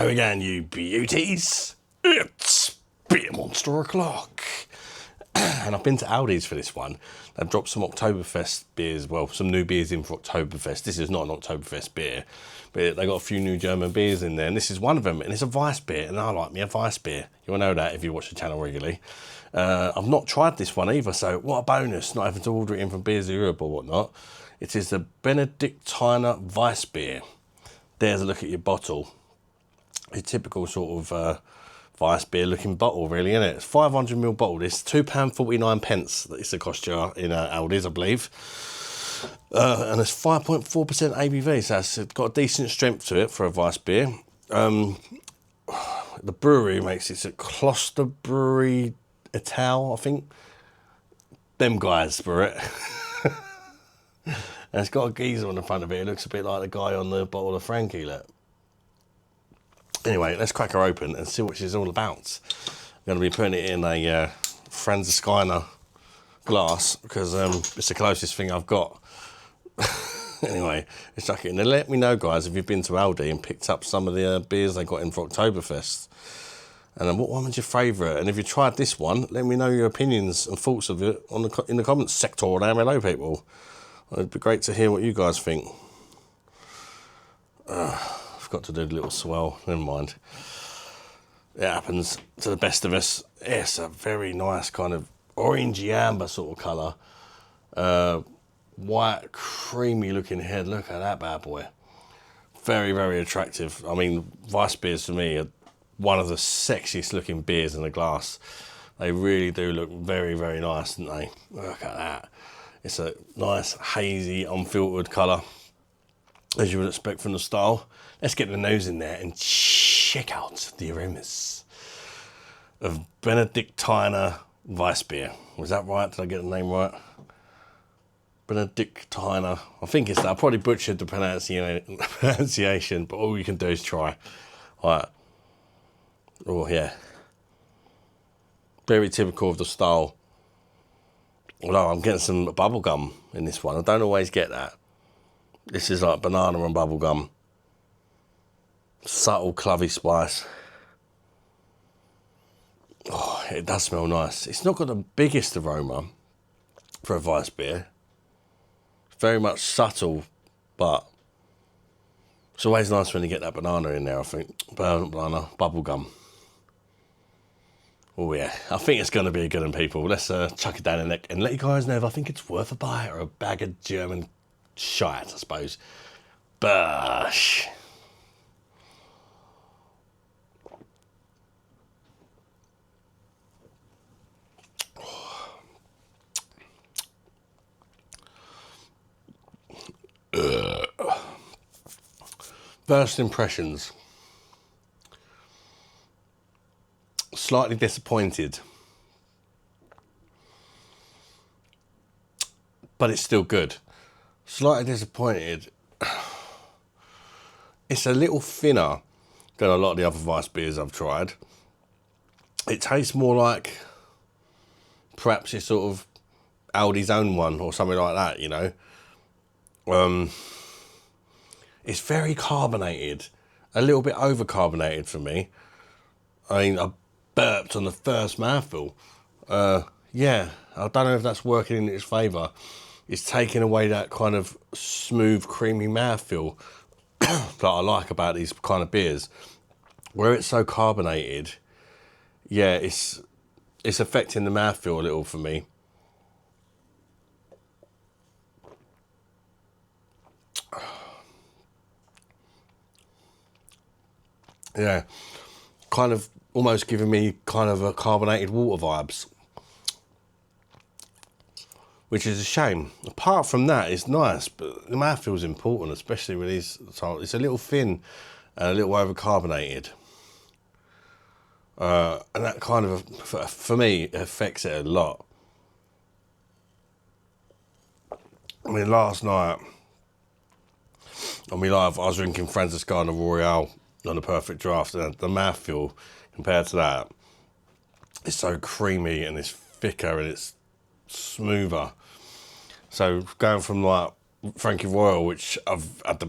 Again, you beauties, it's Beer Monster o'clock. And I've been to Aldi's for this one. They've dropped some Oktoberfest beers, well, some new beers in for Oktoberfest. This is not an Oktoberfest beer, but they got a few new German beers in there, and this is one of them, and it's a Weissbier, and I like me a Weissbier. You'll know that if you watch the channel regularly. I've not tried this one either, so what a bonus, not having to order it in from Beers Europe or whatnot. It is the Benediktiner Weissbier. There's a look at your bottle. A typical sort of Weissbier looking bottle, really, isn't it? It's 500ml bottle. This £2.49 that it's a cost you in Aldi's, I believe. And it's 5.4% ABV, so it's got a decent strength to it for a Weissbier. The brewery makes it at Kloster Brewery Ital, I think. Them guys brew it. And it's got a geezer on the front of it. It looks a bit like the guy on the bottle of Frankie, look. Anyway, let's crack her open and see what she's all about. I'm going to be putting it in a Franziskaner glass because it's the closest thing I've got. Anyway, let's chuck it in. And let me know, guys, if you've been to Aldi and picked up some of the beers they got in for Oktoberfest. And then what one was your favourite? And if you tried this one, let me know your opinions and thoughts of it in the comments sector down below, people. It'd be great to hear what you guys think. Got to do a little swell, never mind. It happens to the best of us. It's a very nice kind of orangey amber sort of colour. White, creamy looking head. Look at that bad boy. Very, very attractive. I mean, Weissbiers for me are one of the sexiest looking beers in the glass. They really do look very, very nice, don't they? Look at that. It's a nice, hazy, unfiltered colour, as you would expect from the style. Let's get the nose in there and check out the aromas of Benediktiner Weissbier. Was that right? Did I get the name right? Benediktiner. I think it's that. I probably butchered the pronunciation, but all you can do is try. All right. Oh, yeah. Very typical of the style. Although I'm getting some bubblegum in this one. I don't always get that. This is like banana and bubblegum. Subtle, clovey spice. Oh, it does smell nice. It's not got the biggest aroma for a Weissbier. It's very much subtle, but it's always nice when you get that banana in there, I think. Banana, bubblegum. Oh yeah, I think it's going to be a good one, people. Let's chuck it down the neck and let you guys know if I think it's worth a buy or a bag of German shite, I suppose. Bush. First impressions. Slightly disappointed, but it's still good. Slightly disappointed. It's a little thinner than a lot of the other Weissbiers I've tried. It tastes more like perhaps it's sort of Aldi's own one or something like that, you know. It's very carbonated, a little bit over carbonated for me. I mean, I burped on the first mouthful. Yeah, I don't know if that's working in its favour. It's taking away that kind of smooth, creamy mouthfeel that I like about these kind of beers. Where it's so carbonated, yeah, it's affecting the mouthfeel a little for me. Yeah, kind of almost giving me kind of a carbonated water vibes, which is a shame. Apart from that, it's nice, but the mouthfeel is important, especially with these. So it's a little thin and a little over carbonated, and that kind of, for me, affects it a lot. I mean, last night on my live, I was drinking Franziskaner Royale on the Perfect Draft, and the mouthfeel compared to that, it's so creamy and it's thicker and it's smoother. So going from like Frankie Royal, which I've had the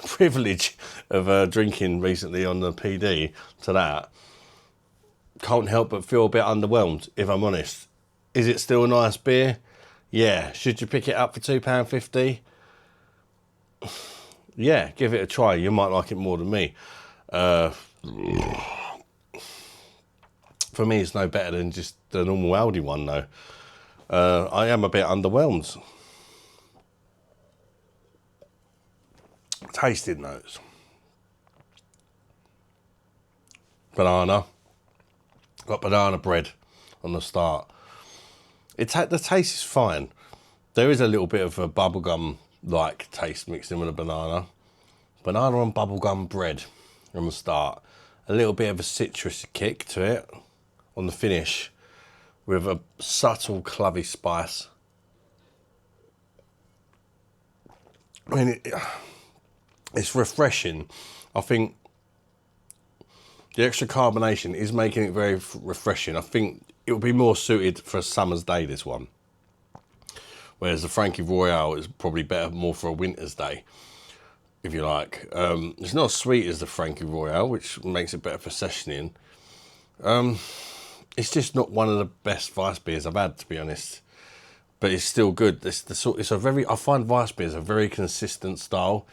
privilege of drinking recently on the PD, to that, can't help but feel a bit underwhelmed, if I'm honest. Is it still a nice beer? Yeah. Should you pick it up for £2.50? Yeah, give it a try. You might like it more than me. For me, it's no better than just the normal ALDI one, though. I am a bit underwhelmed. Tasting notes. Banana. Got banana bread on the start. The taste is fine. There is a little bit of a bubblegum-like taste mixed in with a banana. Banana and bubblegum bread on the start. A little bit of a citrus kick to it on the finish with a subtle clovey spice. I mean, it's refreshing. I think the extra carbonation is making it very refreshing. I think it would be more suited for a summer's day, this one. Whereas the Frankie Royale is probably better more for a winter's day, if you like. It's not as sweet as the Frankie Royale, which makes it better for sessioning. It's just not one of the best Weissbiers I've had, to be honest. But it's still good. I find Weissbier is a very consistent style.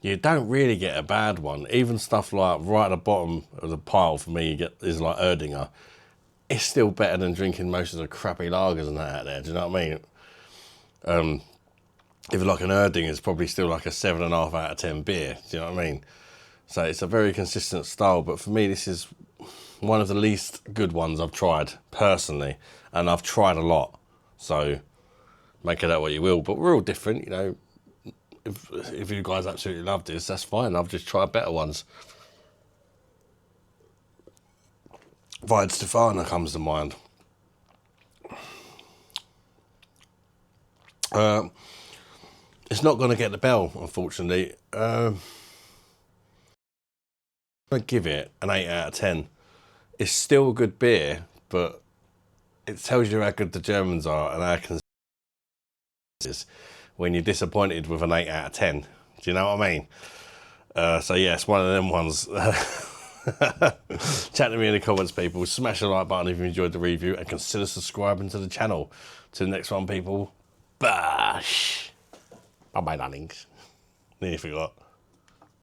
You don't really get a bad one. Even stuff like right at the bottom of the pile for me is like Erdinger. It's still better than drinking most of the crappy lagers and that out there. Do you know what I mean? If you like an Erdinger, it's probably still like a 7.5 out of 10 beer. Do you know what I mean? So it's a very consistent style. But for me, this is one of the least good ones I've tried personally, and I've tried a lot. So make of that what you will. But we're all different, you know. If you guys absolutely love this, that's fine. I've just tried better ones. Weisbier comes to mind. It's not going to get the bell, unfortunately. I'm going to give it an 8 out of 10. It's still a good beer, but it tells you how good the Germans are and how consistent it is when you're disappointed with an 8 out of 10. Do you know what I mean? So yeah, it's one of them ones. Chat to me in the comments, people. Smash the like button if you enjoyed the review, and consider subscribing to the channel. To the next one, people. Bash. Bye-bye, darlings. Nearly forgot.